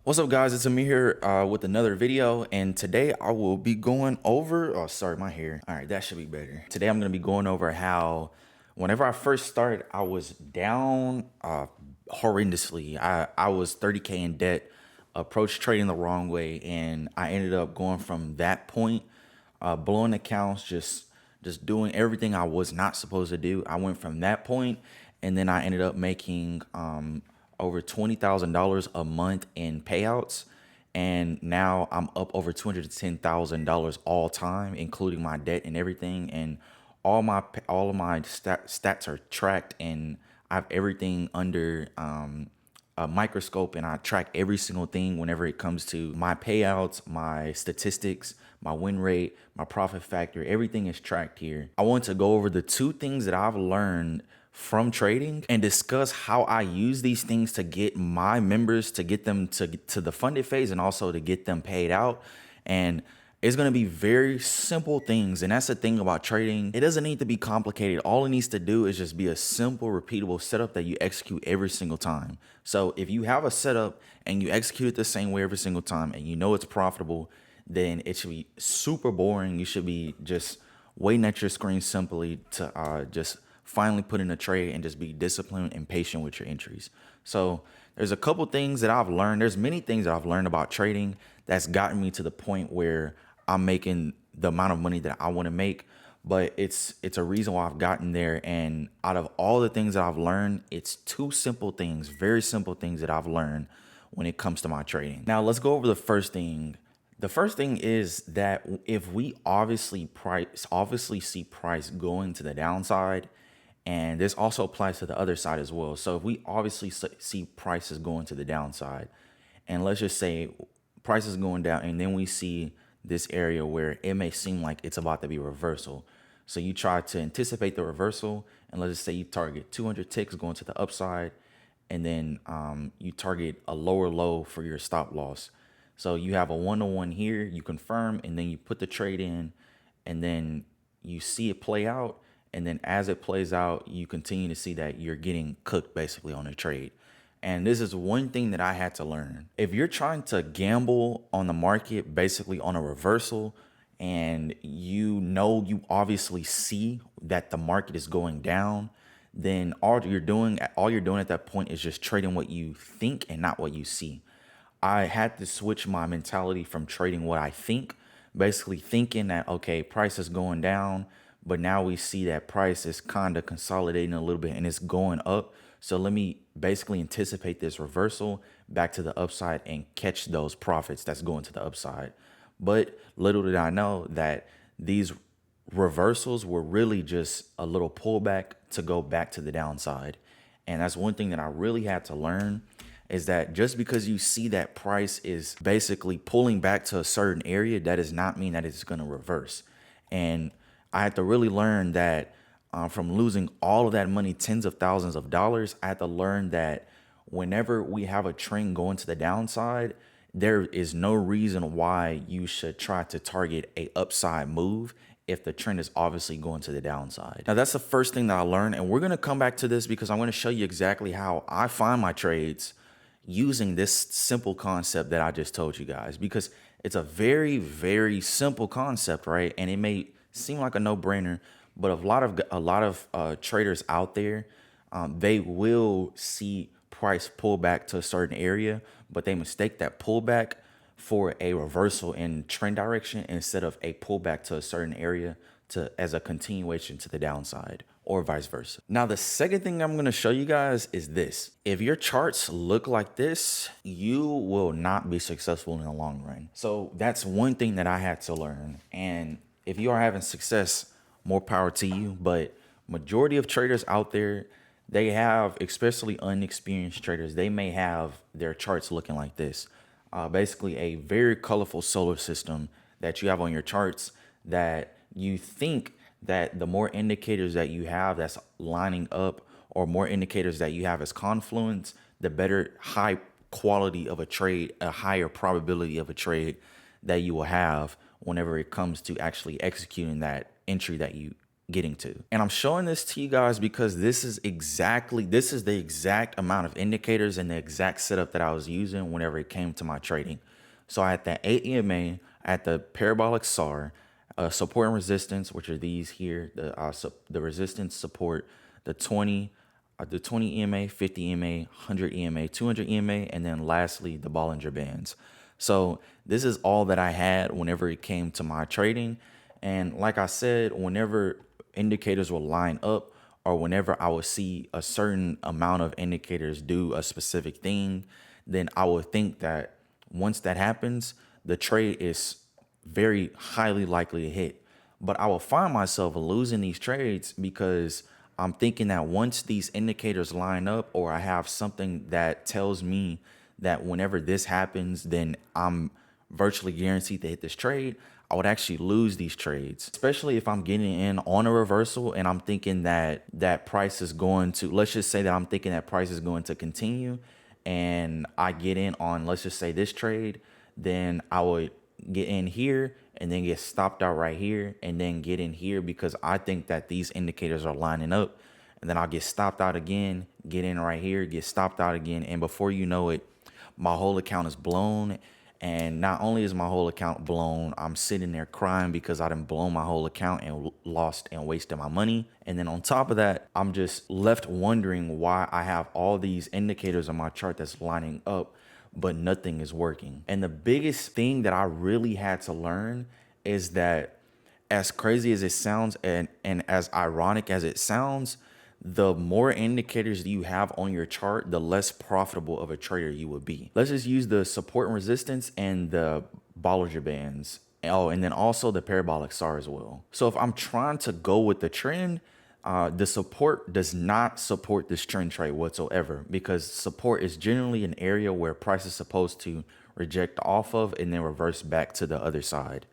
What's up, guys? It's Amir here with another video, and today I will be going over. Oh, sorry, my hair. All right, that should be better. Today I'm going to be going over how, whenever I first started, I was down horrendously. I was 30K in debt, approached trading the wrong way, and I ended up going from that point, blowing accounts, just doing everything I was not supposed to do. I went from that point, and then I ended up making over $20,000 a month in payouts. And now I'm up over $210,000 all time, including my debt and everything. And all of my stats are tracked, and I have everything under a microscope, and I track every single thing whenever it comes to my payouts, my statistics, my win rate, my profit factor. Everything is tracked here. I want to go over the two things that I've learned from trading and discuss how I use these things to get my members, to get them to the funded phase, and also to get them paid out. And it's going to be very simple things. And that's the thing about trading. It doesn't need to be complicated. All it needs to do is just be a simple, repeatable setup that you execute every single time. So if you have a setup and you execute it the same way every single time, and you know it's profitable, then it should be super boring. You should be just waiting at your screen simply to just finally put in a trade and just be disciplined and patient with your entries. So there's a couple things that I've learned. There's many things that I've learned about trading that's gotten me to the point where I'm making the amount of money that I want to make. But it's a reason why I've gotten there. And out of all the things that I've learned, it's two simple things, very simple things that I've learned when it comes to my trading. Now let's go over the first thing. The first thing is that if we obviously see price going to the downside, and this also applies to the other side as well. So if we obviously see prices going to the downside, and let's just say prices going down, and then we see this area where it may seem like it's about to be reversal. So you try to anticipate the reversal, and let's just say you target 200 ticks going to the upside, and then you target a lower low for your stop loss. So you have a 1-to-1 here, you confirm, and then you put the trade in, and then you see it play out. And then as it plays out, you continue to see that you're getting cooked basically on a trade. And this is one thing that I had to learn. If you're trying to gamble on the market, basically on a reversal, and you obviously see that the market is going down, then all you're doing at that point is just trading what you think and not what you see. I had to switch my mentality from trading what I think, basically thinking that, okay, price is going down, but now we see that price is kind of consolidating a little bit and it's going up. So let me basically anticipate this reversal back to the upside and catch those profits that's going to the upside. But little did I know that these reversals were really just a little pullback to go back to the downside. And that's one thing that I really had to learn, is that just because you see that price is basically pulling back to a certain area, that does not mean that it's going to reverse. And I had to really learn that from losing all of that money, tens of thousands of dollars, I had to learn that whenever we have a trend going to the downside, there is no reason why you should try to target a upside move if the trend is obviously going to the downside. Now, that's the first thing that I learned, and we're going to come back to this because I'm going to show you exactly how I find my trades using this simple concept that I just told you guys, because it's a very, very simple concept, right? And it may seem like a no-brainer, but a lot of traders out there, they will see price pull back to a certain area, but they mistake that pullback for a reversal in trend direction instead of a pullback to a certain area as a continuation to the downside, or vice versa. Now, the second thing I'm going to show you guys is this. If your charts look like this, you will not be successful in the long run. So that's one thing that I had to learn. And if you are having success, more power to you. But majority of traders out there, they have, especially unexperienced traders, they may have their charts looking like this. Basically a very colorful solar system that you have on your charts, that you think that the more indicators that you have that's lining up, or more indicators that you have as confluence, the better high quality of a trade, a higher probability of a trade that you will have whenever it comes to actually executing that entry that you getting to. And I'm showing this to you guys because this is the exact amount of indicators and the exact setup that I was using whenever it came to my trading. So I had that 8 EMA, I had the parabolic SAR, support and resistance, which are these here, the resistance support, the 20 EMA, 50 EMA, 100 EMA, 200 EMA, and then lastly the Bollinger Bands. So this is all that I had whenever it came to my trading. And like I said, whenever indicators will line up, or whenever I would see a certain amount of indicators do a specific thing, then I would think that once that happens, the trade is very highly likely to hit. But I will find myself losing these trades because I'm thinking that once these indicators line up, or I have something that tells me that whenever this happens, then I'm virtually guaranteed to hit this trade, I would actually lose these trades, especially if I'm getting in on a reversal and I'm thinking that price is going to, let's just say that I'm thinking that price is going to continue, and I get in on, let's just say, this trade, then I would get in here and then get stopped out right here and then get in here because I think that these indicators are lining up, and then I'll get stopped out again, get in right here, get stopped out again, and before you know it, my whole account is blown. And not only is my whole account blown, I'm sitting there crying because I done blown my whole account and lost and wasted my money. And then on top of that, I'm just left wondering why I have all these indicators on my chart that's lining up, but nothing is working. And the biggest thing that I really had to learn is that, as crazy as it sounds and as ironic as it sounds, the more indicators you have on your chart, the less profitable of a trader you would be. Let's just use the support and resistance and the Bollinger Bands. Oh, and then also the parabolic SAR as well. So if I'm trying to go with the trend, the support does not support this trend trade whatsoever, because support is generally an area where price is supposed to reject off of and then reverse back to the other side.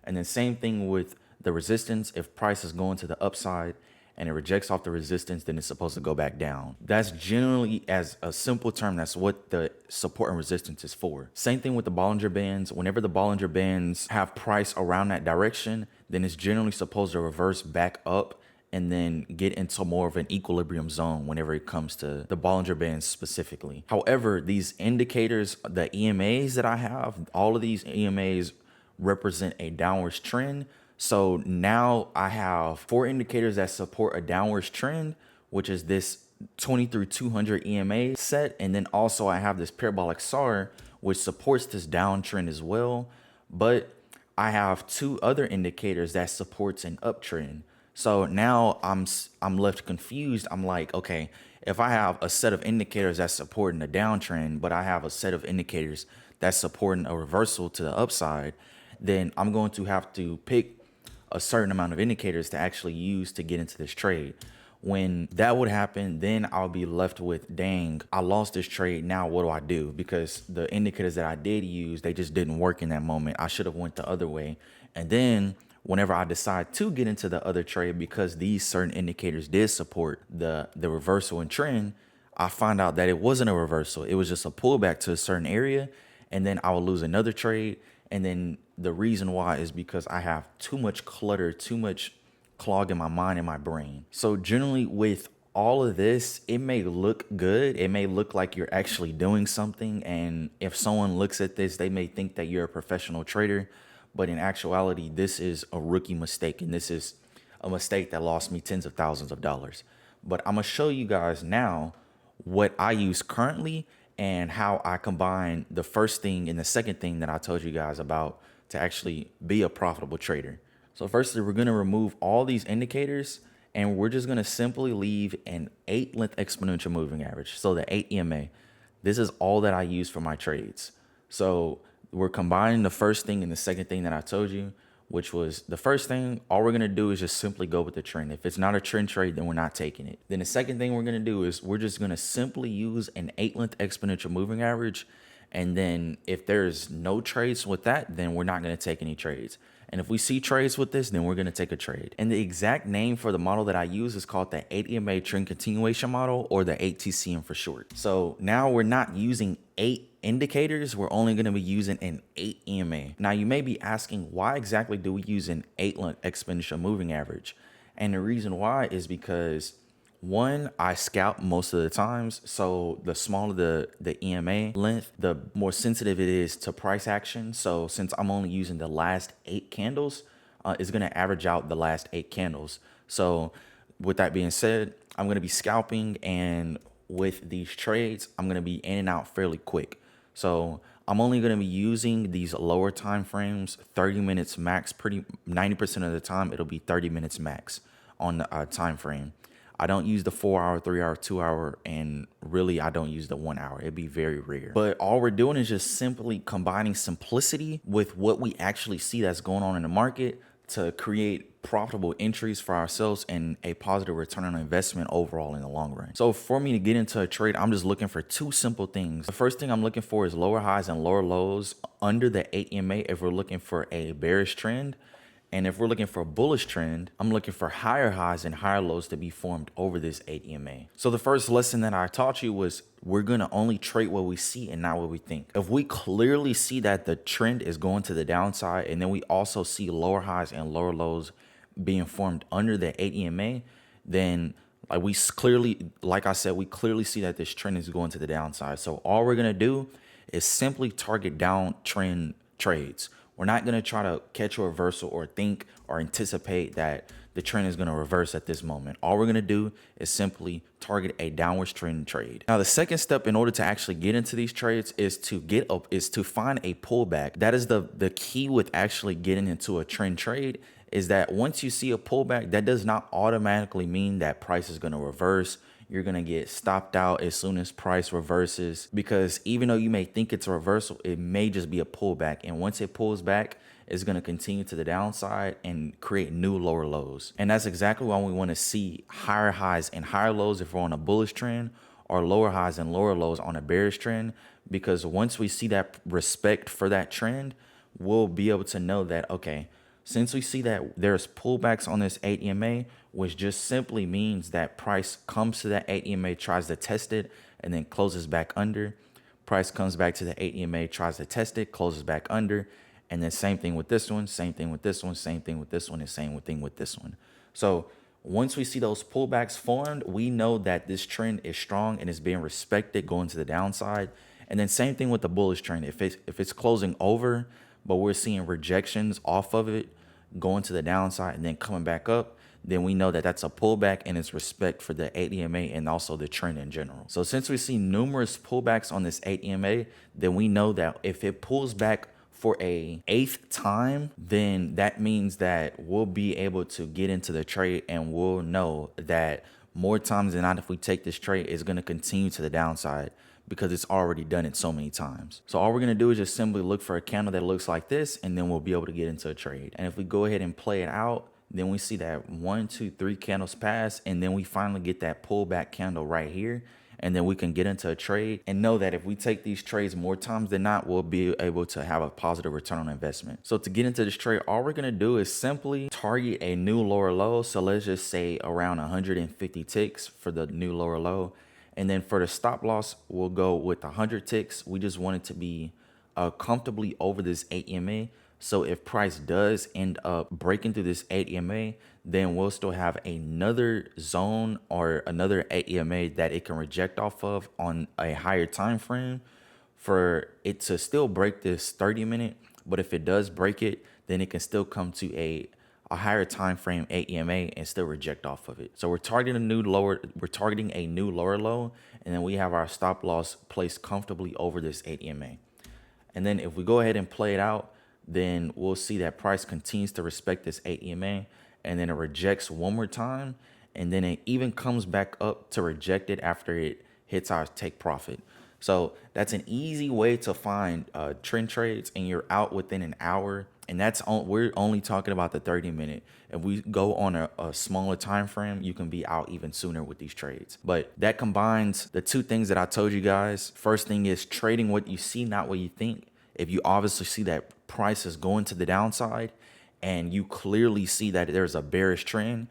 And then same thing with the resistance. If price is going to the upside and it rejects off the resistance, then it's supposed to go back down. That's generally, as a simple term, that's what the support and resistance is for. Same thing with the Bollinger Bands. Whenever the Bollinger Bands have price around that direction, then it's generally supposed to reverse back up and then get into more of an equilibrium zone whenever it comes to the Bollinger Bands specifically. However, these indicators, the EMAs that I have, all of these EMAs represent a downwards trend. So now I have 4 indicators that support a downwards trend, which is this 20 through 200 EMA set. And then also I have this parabolic SAR, which supports this downtrend as well. But I have 2 other indicators that supports an uptrend. So now I'm left confused. I'm like, okay, if I have a set of indicators that's supporting a downtrend, but I have a set of indicators that's supporting a reversal to the upside, then I'm going to have to pick a certain amount of indicators to actually use to get into this trade. When that would happen, then I'll be left with, dang, I lost this trade. Now what do I do? Because the indicators that I did use, they just didn't work in that moment. I should have went the other way. And then whenever I decide to get into the other trade, because these certain indicators did support the reversal and trend, I find out that it wasn't a reversal. It was just a pullback to a certain area. And then I will lose another trade. And then the reason why is because I have too much clutter, too much clog in my mind and my brain. So generally with all of this, it may look good. It may look like you're actually doing something. And if someone looks at this, they may think that you're a professional trader. But in actuality, this is a rookie mistake. And this is a mistake that lost me tens of thousands of dollars. But I'm going to show you guys now what I use currently and how I combine the first thing and the second thing that I told you guys about to actually be a profitable trader. So firstly, we're going to remove all these indicators and we're just going to simply leave an 8-length exponential moving average. So the 8 EMA, this is all that I use for my trades. So we're combining the first thing and the second thing that I told you, which was the first thing, all we're going to do is just simply go with the trend. If it's not a trend trade, then we're not taking it. Then the second thing we're going to do is we're just going to simply use an 8-length exponential moving average. And then if there's no trades with that, then we're not going to take any trades. And if we see trades with this, then we're going to take a trade. And the exact name for the model that I use is called the 8 EMA trend continuation model, or the 8TCM for short. So now we're not using 8 indicators, we're only going to be using an 8 EMA. Now you may be asking, why exactly do we use an 8-length exponential moving average? And the reason why is because one, I scalp most of the times. So the smaller the EMA length, the more sensitive it is to price action. So since I'm only using the last 8 candles, it's going to average out the last 8 candles. So with that being said, I'm going to be scalping, and with these trades, I'm going to be in and out fairly quick. So I'm only going to be using these lower time frames, 30 minutes max. Pretty 90% of the time, it'll be 30 minutes max on the time frame. I don't use the 4 hour, 3 hour, 2 hour, and really I don't use the 1 hour. It'd be very rare. But all we're doing is just simply combining simplicity with what we actually see that's going on in the market to create profitable entries for ourselves and a positive return on investment overall in the long run. So for me to get into a trade, I'm just looking for two simple things. The first thing I'm looking for is lower highs and lower lows under the 8 EMA if we're looking for a bearish trend. And if we're looking for a bullish trend, I'm looking for higher highs and higher lows to be formed over this 8 EMA. So the first lesson that I taught you was we're going to only trade what we see and not what we think. If we clearly see that the trend is going to the downside, and then we also see lower highs and lower lows being formed under the 8 EMA, then like I said, we clearly see that this trend is going to the downside. So all we're going to do is simply target downtrend trades. We're not going to try to catch a reversal or think or anticipate that the trend is going to reverse at this moment. All we're going to do is simply target a downwards trend trade. Now, the second step in order to actually get into these trades is to find a pullback. That is the key with actually getting into a trend trade, is that once you see a pullback, that does not automatically mean that price is going to reverse. You're going to get stopped out as soon as price reverses, because even though you may think it's a reversal, it may just be a pullback. And once it pulls back, it's going to continue to the downside and create new lower lows. And that's exactly why we want to see higher highs and higher lows if we're on a bullish trend, or lower highs and lower lows on a bearish trend, because once we see that respect for that trend, we'll be able to know that, okay, since we see that there's pullbacks on this 8 EMA, which just simply means that price comes to that 8 EMA, tries to test it, and then closes back under. Price comes back to the 8 EMA, tries to test it, closes back under. And then same thing with this one, same thing with this one, same thing with this one, and same thing with this one. So once we see those pullbacks formed, we know that this trend is strong and is being respected going to the downside. And then same thing with the bullish trend. If it's closing over, but we're seeing rejections off of it going to the downside and then coming back up, then we know that that's a pullback and it's respect for the 8 EMA and also the trend in general. So since we see numerous pullbacks on this 8 EMA, then we know that if it pulls back for a 8th time, then that means that we'll be able to get into the trade, and we'll know that more times than not, if we take this trade, it's going to continue to the downside, because it's already done it so many times. So all we're going to do is just simply look for a candle that looks like this, and then we'll be able to get into a trade. And if we go ahead and play it out, then we see that 1, 2, 3 candles pass, and then we finally get that pullback candle right here. And then we can get into a trade and know that if we take these trades more times than not, we'll be able to have a positive return on investment. So to get into this trade, all we're going to do is simply target a new lower low. So let's just say around 150 ticks for the new lower low. And then for the stop loss, we'll go with 100 ticks. We just want it to be comfortably over this 8 EMA. So if price does end up breaking through this 8 EMA, then we'll still have another zone or another 8 EMA that it can reject off of on a higher time frame for it to still break this 30-minute. But if it does break it, then it can still come to a higher time frame 8 EMA and still reject off of it. So we're targeting a new lower low, and then we have our stop loss placed comfortably over this 8 EMA. And then if we go ahead and play it out, then we'll see that price continues to respect this 8 EMA, and then it rejects one more time, and then it even comes back up to reject it after it hits our take profit. So that's an easy way to find trend trades, and you're out within an hour. And we're only talking about the 30-minute. If we go on a smaller time frame, you can be out even sooner with these trades. But that combines the two things that I told you guys. First thing is trading what you see, not what you think. If you obviously see that price is going to the downside, and you clearly see that there's a bearish trend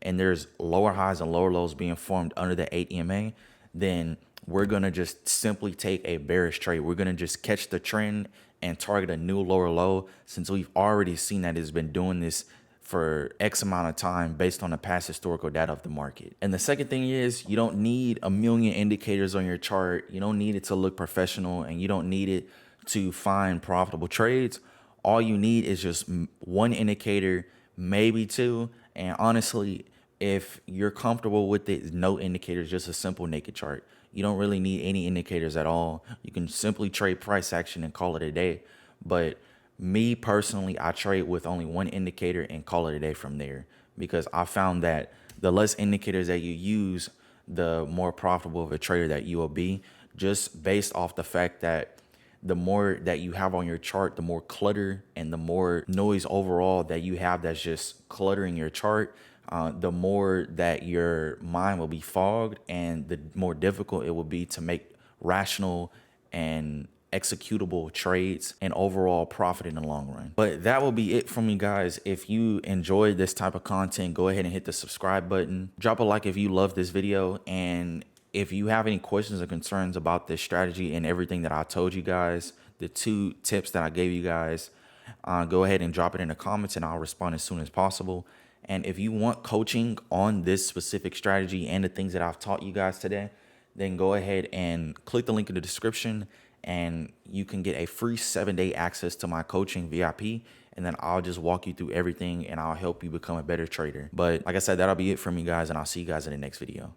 and there's lower highs and lower lows being formed under the 8 EMA, then we're going to just simply take a bearish trade. We're going to just catch the trend and target a new lower low, since we've already seen that it's been doing this for X amount of time based on the past historical data of the market. And the second thing is, you don't need a million indicators on your chart. You don't need it to look professional, and you don't need it to find profitable trades. All you need is just one indicator, maybe two. And honestly, if you're comfortable with it, no indicators, just a simple naked chart. You don't really need any indicators at all. You can simply trade price action and call it a day. But me personally, I trade with only one indicator and call it a day from there, because I found that the less indicators that you use, the more profitable of a trader that you will be, just based off the fact that the more that you have on your chart, the more clutter and the more noise overall that you have that's just cluttering your chart, the more that your mind will be fogged, and the more difficult it will be to make rational and executable trades and overall profit in the long run. But that will be it from me, guys. If you enjoyed this type of content, go ahead and hit the subscribe button. Drop a like if you love this video, and if you have any questions or concerns about this strategy and everything that I told you guys, the 2 tips that I gave you guys, go ahead and drop it in the comments and I'll respond as soon as possible. And if you want coaching on this specific strategy and the things that I've taught you guys today, then go ahead and click the link in the description, and you can get a free 7-day access to my coaching VIP. And then I'll just walk you through everything and I'll help you become a better trader. But like I said, that'll be it for me, guys, and I'll see you guys in the next video.